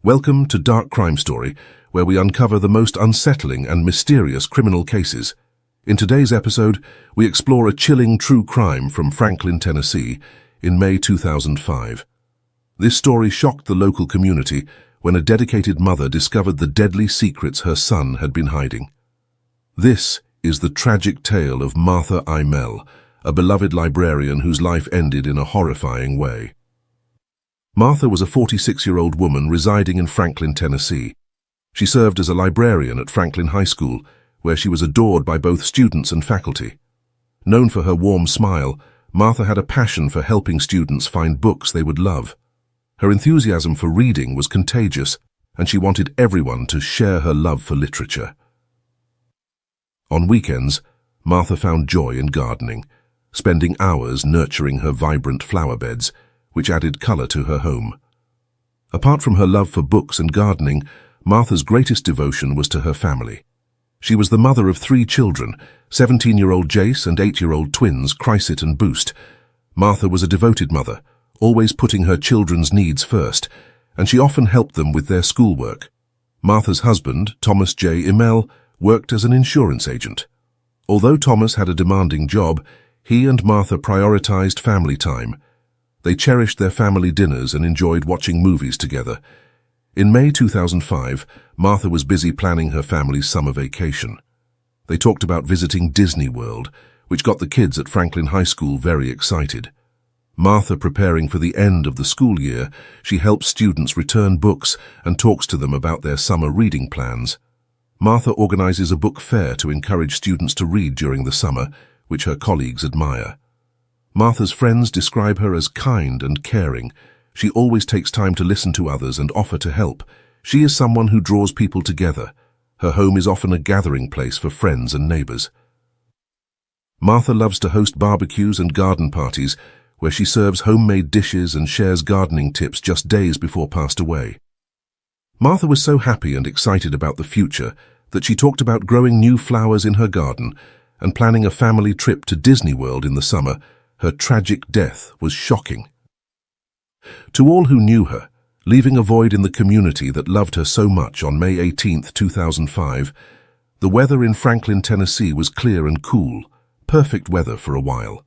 Welcome to Dark Crime Story, where we uncover the most unsettling and mysterious criminal cases. In today's episode, we explore a chilling true crime from Franklin, Tennessee, in May 2005. This story shocked the local community when a dedicated mother discovered the deadly secrets her son had been hiding. This is the tragic tale of Martha Imel, a beloved librarian whose life ended in a horrifying way. Martha was a 46-year-old woman residing in Franklin, Tennessee. She served as a librarian at Franklin High School, where she was adored by both students and faculty. Known for her warm smile, Martha had a passion for helping students find books they would love. Her enthusiasm for reading was contagious, and she wanted everyone to share her love for literature. On weekends, Martha found joy in gardening, spending hours nurturing her vibrant flower beds, which added color to her home. Apart from her love for books and gardening, Martha's greatest devotion was to her family. She was the mother of 3 children, 17-year-old Jace and 8-year-old twins Chrysit and Boost. Martha was a devoted mother, always putting her children's needs first, and she often helped them with their schoolwork. Martha's husband, Thomas J. Imel, worked as an insurance agent. Although Thomas had a demanding job, he and Martha prioritized family time. They cherished their family dinners and enjoyed watching movies together. In May 2005, Martha was busy planning her family's summer vacation. They talked about visiting Disney World, which got the kids at Franklin High School very excited. Martha, preparing for the end of the school year, she helps students return books and talks to them about their summer reading plans. Martha organizes a book fair to encourage students to read during the summer, which her colleagues admire. Martha's friends describe her as kind and caring. She always takes time to listen to others and offer to help. She is someone who draws people together. Her home is often a gathering place for friends and neighbors. Martha loves to host barbecues and garden parties, where she serves homemade dishes and shares gardening tips just days before passed away. Martha was so happy and excited about the future that she talked about growing new flowers in her garden and planning a family trip to Disney World in the summer. Her tragic death was shocking. To all who knew her, leaving a void in the community that loved her so much on May 18, 2005, the weather in Franklin, Tennessee was clear and cool, perfect weather for a while.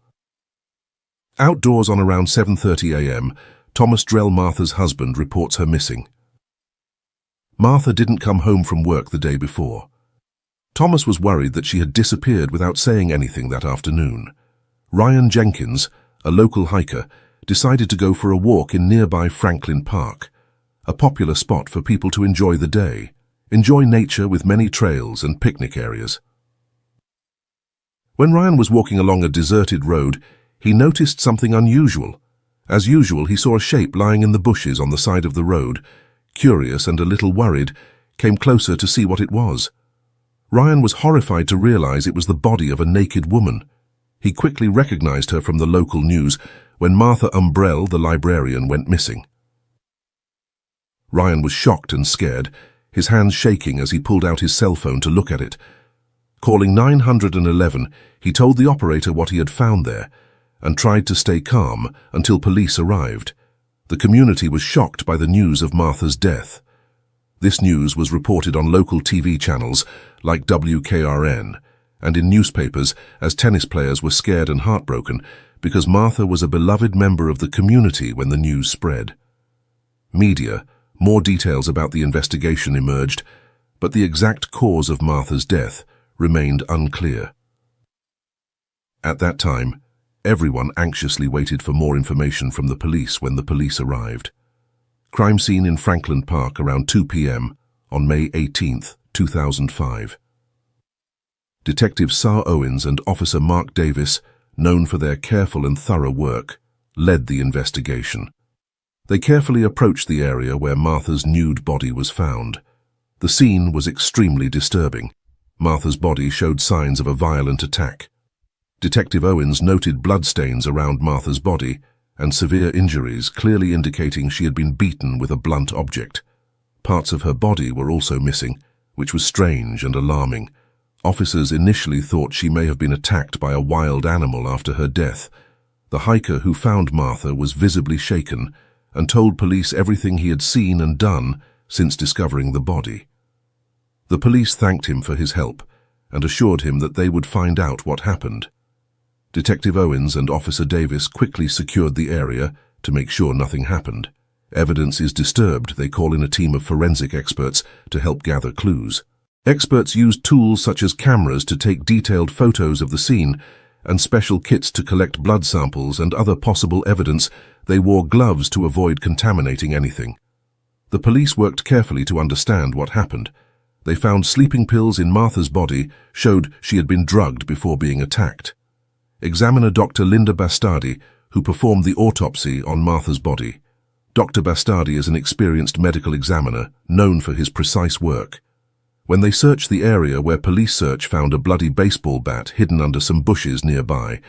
Outdoors on around 7:30 a.m., Thomas Drell, Martha's husband, reports her missing. Martha didn't come home from work the day before. Thomas was worried that she had disappeared without saying anything that afternoon. Ryan Jenkins, a local hiker, decided to go for a walk in nearby Franklin Park, a popular spot for people to enjoy the day, enjoy nature with many trails and picnic areas. When Ryan was walking along a deserted road, he noticed something unusual. As usual, he saw a shape lying in the bushes on the side of the road. Curious and a little worried, came closer to see what it was. Ryan was horrified to realize it was the body of a naked woman. He quickly recognized her from the local news when Martha Imel, the librarian, went missing. Ryan was shocked and scared, his hands shaking as he pulled out his cell phone to look at it. Calling 911, he told the operator what he had found there and tried to stay calm until police arrived. The community was shocked by the news of Martha's death. This news was reported on local TV channels like WKRN and in newspapers as tennis players were scared and heartbroken because Martha was a beloved member of the community when the news spread. Media, more details about the investigation emerged, but the exact cause of Martha's death remained unclear. At that time, everyone anxiously waited for more information from the police when the police arrived. Crime scene in Franklin Park around 2 p.m. on May 18, 2005. Detectives Sar Owens and Officer Mark Davis, known for their careful and thorough work, led the investigation. They carefully approached the area where Martha's nude body was found. The scene was extremely disturbing. Martha's body showed signs of a violent attack. Detective Owens noted bloodstains around Martha's body and severe injuries, clearly indicating she had been beaten with a blunt object. Parts of her body were also missing, which was strange and alarming. Officers initially thought she may have been attacked by a wild animal after her death. The hiker who found Martha was visibly shaken and told police everything he had seen and done since discovering the body. The police thanked him for his help and assured him that they would find out what happened. Detective Owens and Officer Davis quickly secured the area to make sure nothing happened. Evidence is disturbed. They call in a team of forensic experts to help gather clues. Experts used tools such as cameras to take detailed photos of the scene and special kits to collect blood samples and other possible evidence. They wore gloves to avoid contaminating anything. The police worked carefully to understand what happened. They found sleeping pills in Martha's body, showed she had been drugged before being attacked. Examiner Dr. Linda Bastardi, who performed the autopsy on Martha's body. Dr. Bastardi is an experienced medical examiner, known for his precise work. When they searched the area where police search found a bloody baseball bat hidden under some bushes nearby.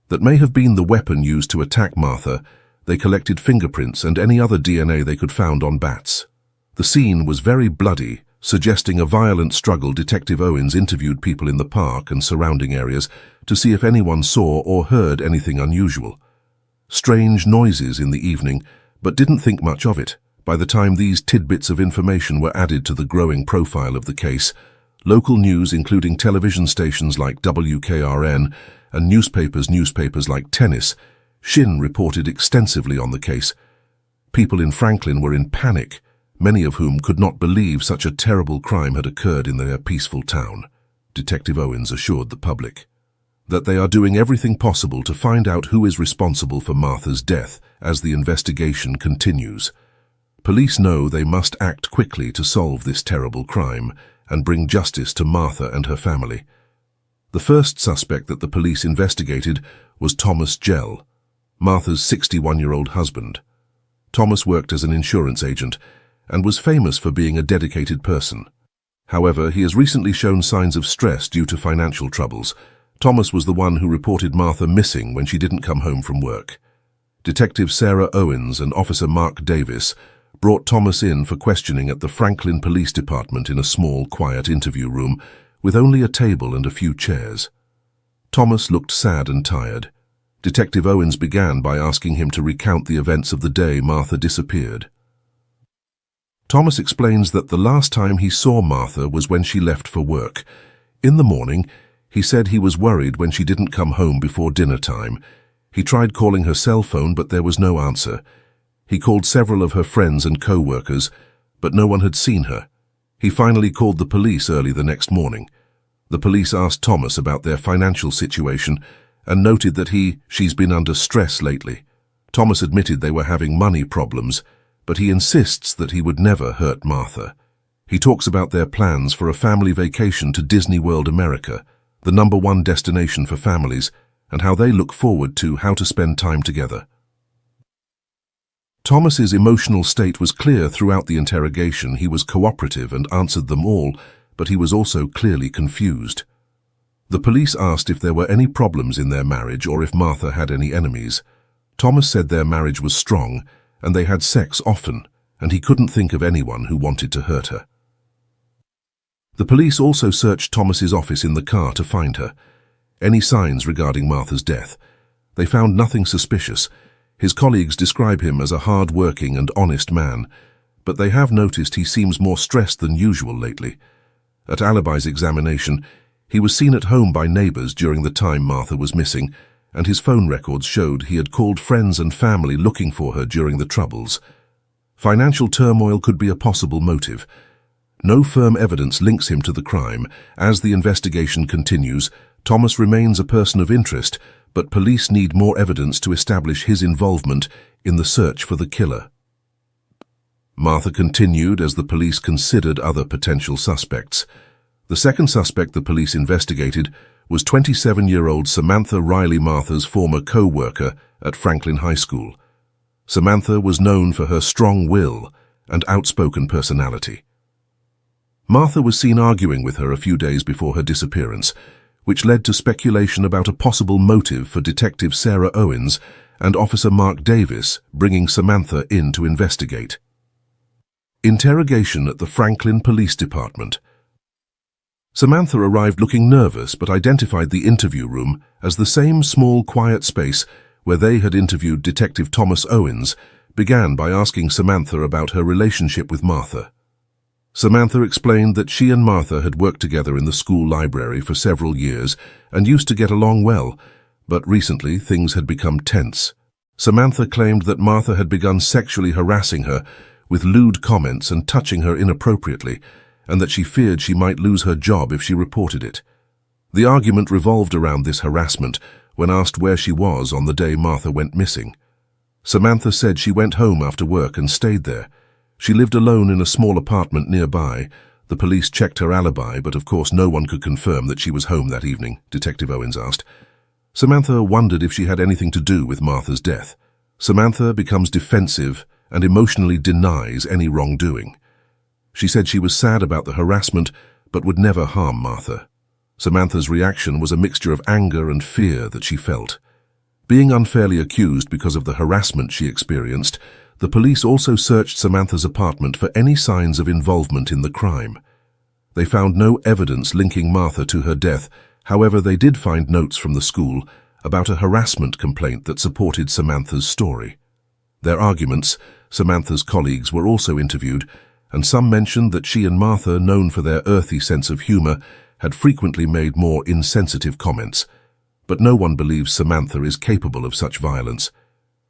That may have been the weapon used to attack Martha. They collected fingerprints and any other DNA they could find on bats. The scene was very bloody, suggesting a violent struggle. Detective Owens interviewed people in the park and surrounding areas to see if anyone saw or heard anything unusual. Strange noises in the evening, but didn't think much of it. By the time these tidbits of information were added to the growing profile of the case, local news, including television stations like WKRN and newspapers like Tennis, Shin reported extensively on the case. People in Franklin were in panic, many of whom could not believe such a terrible crime had occurred in their peaceful town. Detective Owens assured the public that they are doing everything possible to find out who is responsible for Martha's death as the investigation continues. Police know they must act quickly to solve this terrible crime and bring justice to Martha and her family. The first suspect that the police investigated was Thomas Gell, Martha's 61-year-old husband. Thomas worked as an insurance agent and was famous for being a dedicated person. However, he has recently shown signs of stress due to financial troubles. Thomas was the one who reported Martha missing when she didn't come home from work. Detective Sarah Owens and Officer Mark Davis brought Thomas in for questioning at the Franklin Police Department in a small, quiet interview room with only a table and a few chairs. Thomas looked sad and tired. Detective Owens began by asking him to recount the events of the day Martha disappeared. Thomas explains that the last time he saw Martha was when she left for work. In the morning, he said he was worried when she didn't come home before dinner time. He tried calling her cell phone, but there was no answer. He called several of her friends and co-workers, but no one had seen her. He finally called the police early the next morning. The police asked Thomas about their financial situation and noted that she's been under stress lately. Thomas admitted they were having money problems, but he insists that he would never hurt Martha. He talks about their plans for a family vacation to Disney World America, the #1 destination for families, and how they look forward to how to spend time together. Thomas's emotional state was clear throughout the interrogation. He was cooperative and answered them all, but he was also clearly confused. The police asked if there were any problems in their marriage or if Martha had any enemies. Thomas said their marriage was strong and they had sex often, and he couldn't think of anyone who wanted to hurt her. The police also searched Thomas's office in the car to find her. Any signs regarding Martha's death? They found nothing suspicious. His colleagues describe him as a hard-working and honest man, but they have noticed he seems more stressed than usual lately. At Alibi's examination, he was seen at home by neighbors during the time Martha was missing, and his phone records showed he had called friends and family looking for her during the troubles. Financial turmoil could be a possible motive. No firm evidence links him to the crime. As the investigation continues, Thomas remains a person of interest, but police need more evidence to establish his involvement in the search for the killer. Martha continued as the police considered other potential suspects. The second suspect the police investigated was 27-year-old Samantha Riley, Martha's former co-worker at Franklin High School. Samantha was known for her strong will and outspoken personality. Martha was seen arguing with her a few days before her disappearance, which led to speculation about a possible motive for Detective Sarah Owens and Officer Mark Davis bringing Samantha in to investigate. Interrogation at the Franklin Police Department. Samantha arrived looking nervous but identified the interview room as the same small, quiet space where they had interviewed Detective Thomas Owens began by asking Samantha about her relationship with Martha. Samantha explained that she and Martha had worked together in the school library for several years and used to get along well, but recently things had become tense. Samantha claimed that Martha had begun sexually harassing her with lewd comments and touching her inappropriately, and that she feared she might lose her job if she reported it. The argument revolved around this harassment when asked where she was on the day Martha went missing. Samantha said she went home after work and stayed there. She lived alone in a small apartment nearby. The police checked her alibi, but of course no one could confirm that she was home that evening, Detective Owens asked. Samantha wondered if she had anything to do with Martha's death. Samantha becomes defensive and emotionally denies any wrongdoing. She said she was sad about the harassment, but would never harm Martha. Samantha's reaction was a mixture of anger and fear that she felt. Being unfairly accused because of the harassment she experienced, the police also searched Samantha's apartment for any signs of involvement in the crime. They found no evidence linking Martha to her death. However, they did find notes from the school about a harassment complaint that supported Samantha's story. Their arguments, Samantha's colleagues were also interviewed, and some mentioned that she and Martha, known for their earthy sense of humor, had frequently made more insensitive comments. But no one believes Samantha is capable of such violence.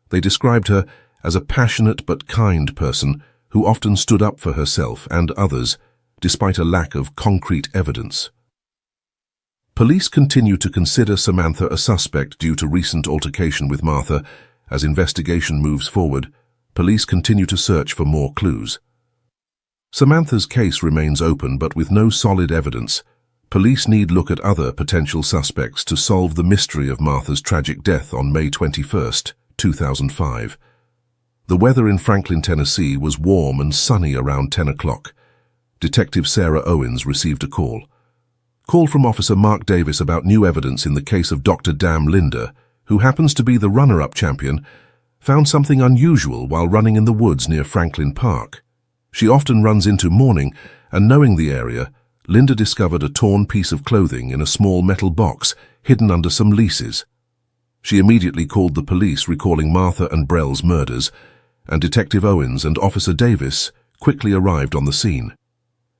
They described her as a passionate but kind person who often stood up for herself and others, despite a lack of concrete evidence. Police continue to consider Samantha a suspect due to recent altercation with Martha. As investigation moves forward, police continue to search for more clues. Samantha's case remains open but with no solid evidence. Police need look at other potential suspects to solve the mystery of Martha's tragic death on May 21, 2005. The weather in Franklin, Tennessee was warm and sunny around 10 o'clock. Detective Sarah Owens received a call. Call from Officer Mark Davis about new evidence in the case of Dr. Dam Linda, who happens to be the runner-up champion, found something unusual while running in the woods near Franklin Park. She often runs into morning, and knowing the area, Linda discovered a torn piece of clothing in a small metal box hidden under some leases. She immediately called the police, recalling Martha and Brell's murders, and Detective Owens and Officer Davis quickly arrived on the scene.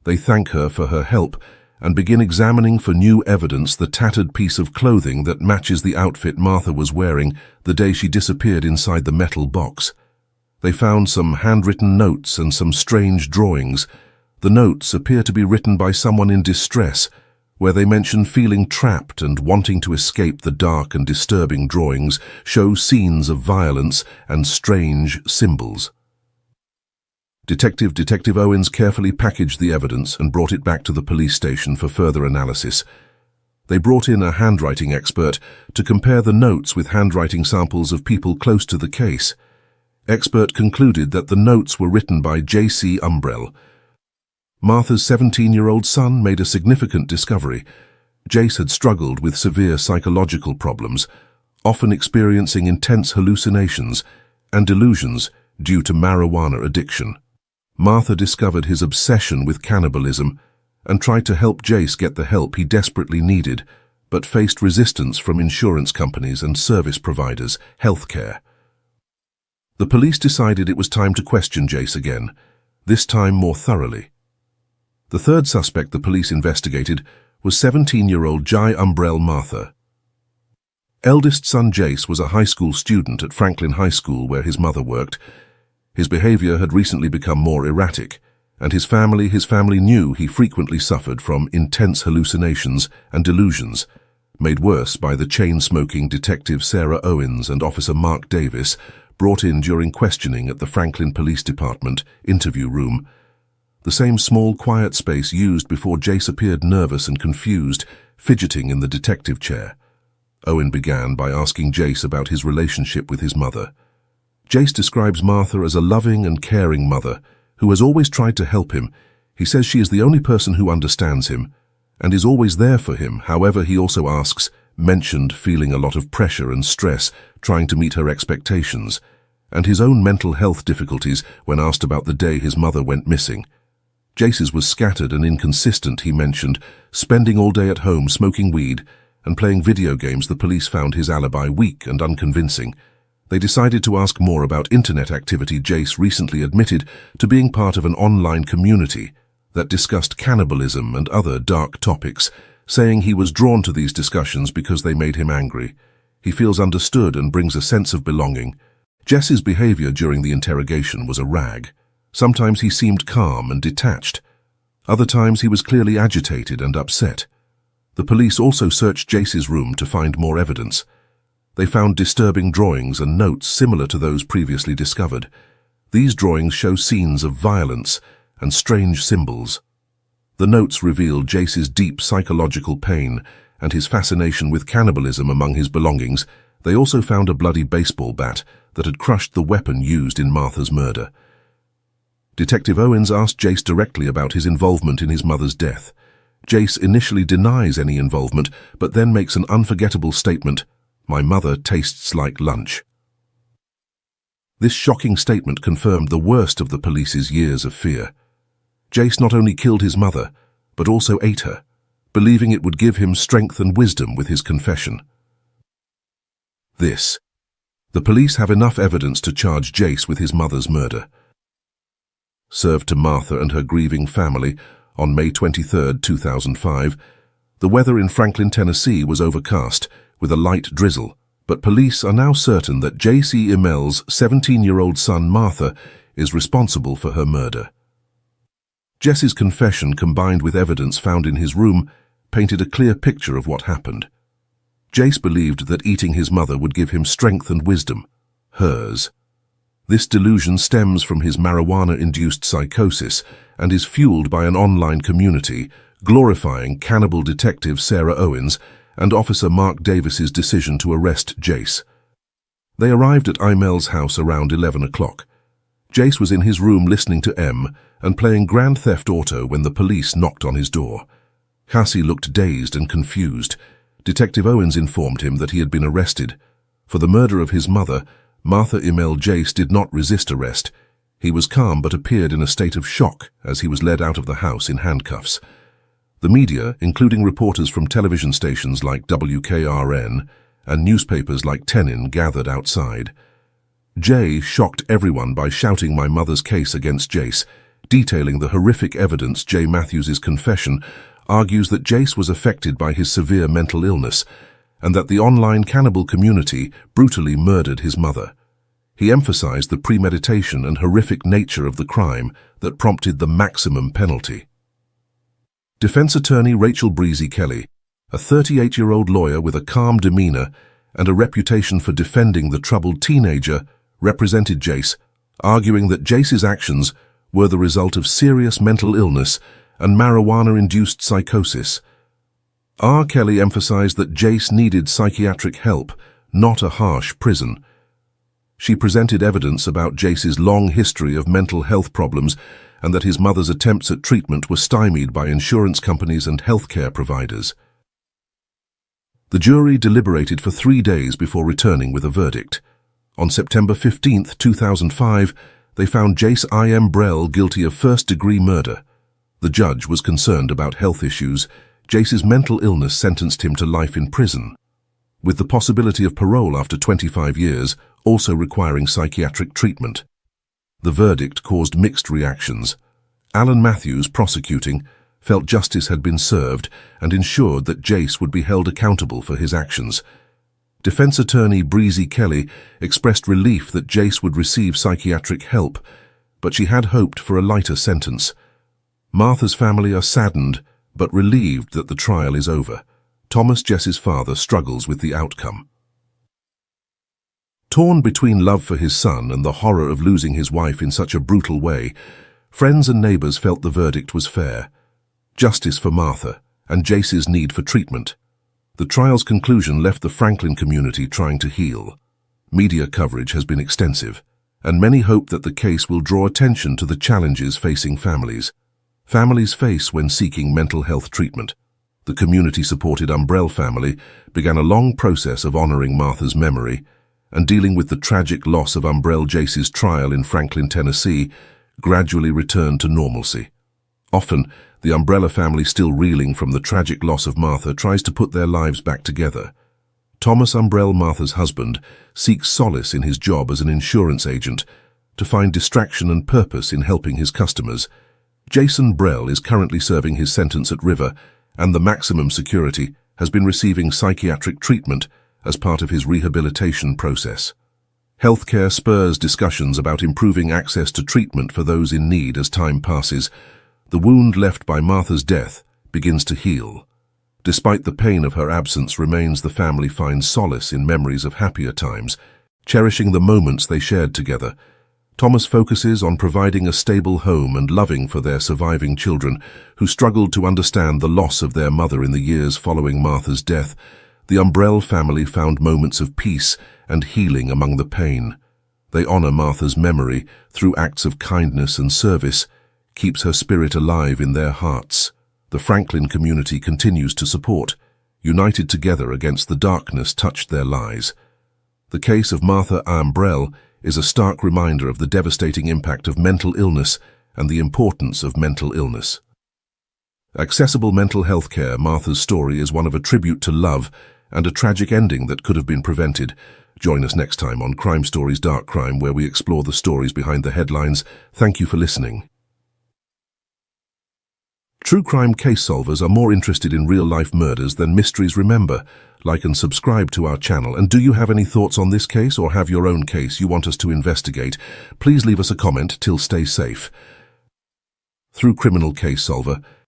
They thank her for her help and begin examining for new evidence the tattered piece of clothing that matches the outfit Martha was wearing the day she disappeared inside the metal box. They found some handwritten notes and some strange drawings. The notes appear to be written by someone in distress, where they mention feeling trapped and wanting to escape. The dark and disturbing drawings show scenes of violence and strange symbols. Detective Owens carefully packaged the evidence and brought it back to the police station for further analysis. They brought in a handwriting expert to compare the notes with handwriting samples of people close to the case. Expert concluded that the notes were written by J.C. Umbrell. Martha's 17-year-old son made a significant discovery. Jace had struggled with severe psychological problems, often experiencing intense hallucinations and delusions due to marijuana addiction. Martha discovered his obsession with cannibalism and tried to help Jace get the help he desperately needed, but faced resistance from insurance companies and service providers, healthcare. The police decided it was time to question Jace again, this time more thoroughly. The third suspect the police investigated was 17-year-old Jai Umbrell Martha. Eldest son Jace was a high school student at Franklin High School where his mother worked. His behavior had recently become more erratic, and his family knew he frequently suffered from intense hallucinations and delusions, made worse by the chain-smoking Detective Sarah Owens and Officer Mark Davis, brought in during questioning at the Franklin Police Department interview room. The same small, quiet space used before Jace appeared nervous and confused, fidgeting in the detective chair. Owen began by asking Jace about his relationship with his mother. Jace describes Martha as a loving and caring mother who has always tried to help him. He says she is the only person who understands him and is always there for him. However, he also mentioned feeling a lot of pressure and stress trying to meet her expectations, and his own mental health difficulties when asked about the day his mother went missing. Jace's was scattered and inconsistent, he mentioned, spending all day at home smoking weed and playing video games. The police found his alibi weak and unconvincing. They decided to ask more about internet activity. Jace recently admitted to being part of an online community that discussed cannibalism and other dark topics, saying he was drawn to these discussions because they made him angry. He feels understood and brings a sense of belonging. Jess's behavior during the interrogation was a rag. Sometimes he seemed calm and detached. Other times he was clearly agitated and upset. The police also searched Jace's room to find more evidence. They found disturbing drawings and notes similar to those previously discovered. These drawings show scenes of violence and strange symbols. The notes reveal Jace's deep psychological pain and his fascination with cannibalism among his belongings. They also found a bloody baseball bat that had crushed the weapon used in Martha's murder. Detective Owens asked Jace directly about his involvement in his mother's death. Jace initially denies any involvement, but then makes an unforgettable statement: "My mother tastes like lunch." This shocking statement confirmed the worst of the police's years of fear. Jace not only killed his mother, but also ate her, believing it would give him strength and wisdom with his confession. The police have enough evidence to charge Jace with his mother's murder. Served to Martha and her grieving family on May 23, 2005, the weather in Franklin, Tennessee was overcast with a light drizzle, but police are now certain that J.C. Imel's 17-year-old son Martha is responsible for her murder. Jess's confession, combined with evidence found in his room, painted a clear picture of what happened. Jace believed that eating his mother would give him strength and wisdom, hers. This delusion stems from his marijuana-induced psychosis and is fueled by an online community glorifying cannibal detective Sarah Owens and Officer Mark Davis's decision to arrest Jace. They arrived at Imel's house around 11 o'clock. Jace was in his room listening to M and playing Grand Theft Auto when the police knocked on his door. Cassie looked dazed and confused. Detective Owens informed him that he had been arrested. For the murder of his mother, Martha Imel Jace did not resist arrest. He was calm but appeared in a state of shock as he was led out of the house in handcuffs. The media, including reporters from television stations like WKRN and newspapers like Tenin, gathered outside. Jay shocked everyone by shouting my mother's case against Jace, detailing the horrific evidence. Jay Matthews's confession argues that Jace was affected by his severe mental illness and that the online cannibal community brutally murdered his mother. He emphasized the premeditation and horrific nature of the crime that prompted the maximum penalty. Defense attorney Rachel Breezy Kelly, a 38-year-old lawyer with a calm demeanor and a reputation for defending the troubled teenager, represented Jace, arguing that Jace's actions were the result of serious mental illness and marijuana-induced psychosis. R. Kelly emphasized that Jace needed psychiatric help, not a harsh prison. She presented evidence about Jace's long history of mental health problems and that his mother's attempts at treatment were stymied by insurance companies and healthcare providers. The jury deliberated for 3 days before returning with a verdict. On September 15, 2005, they found Jace I.M. Brell guilty of first-degree murder. The judge was concerned about health issues. Jace's mental illness sentenced him to life in prison, with the possibility of parole after 25 years, also requiring psychiatric treatment. The verdict caused mixed reactions. Alan Matthews, prosecuting, felt justice had been served and ensured that Jace would be held accountable for his actions. Defense attorney Breezy Kelly expressed relief that Jace would receive psychiatric help, but she had hoped for a lighter sentence. Martha's family are saddened, but relieved that the trial is over. Thomas, Jess's father, struggles with the outcome. Torn between love for his son and the horror of losing his wife in such a brutal way, friends and neighbors felt the verdict was fair. Justice for Martha and Jace's need for treatment. The trial's conclusion left the Franklin community trying to heal. Media coverage has been extensive, and many hope that the case will draw attention to the challenges facing families face when seeking mental health treatment. The community-supported Umbrell family began a long process of honoring Martha's memory and dealing with the tragic loss of Umbrell Jace's trial in Franklin, Tennessee, gradually returned to normalcy. Often, the Umbrella family, still reeling from the tragic loss of Martha, tries to put their lives back together. Thomas Umbrell, Martha's husband, seeks solace in his job as an insurance agent to find distraction and purpose in helping his customers. Jason Brell is currently serving his sentence at River, and the maximum security has been receiving psychiatric treatment as part of his rehabilitation process. Healthcare spurs discussions about improving access to treatment for those in need as time passes. The wound left by Martha's death begins to heal. Despite the pain of her absence remains, the family finds solace in memories of happier times, cherishing the moments they shared together. Thomas focuses on providing a stable home and loving for their surviving children, who struggled to understand the loss of their mother in the years following Martha's death. The Umbrell family found moments of peace and healing among the pain. They honor Martha's memory through acts of kindness and service, keeps her spirit alive in their hearts. The Franklin community continues to support, united together against the darkness touched their lives. The case of Martha Umbrell is a stark reminder of the devastating impact of mental illness and the importance of mental illness. Accessible mental health care, Martha's story is one of a tribute to love and a tragic ending that could have been prevented. Join us next time on Crime Stories Dark Crime, where we explore the stories behind the headlines. Thank you for listening. True crime case solvers are more interested in real-life murders than mysteries. Remember, like and subscribe to our channel. And do you have any thoughts on this case or have your own case you want us to investigate? Please leave us a comment. Till stay safe. Through Criminal Case Solver,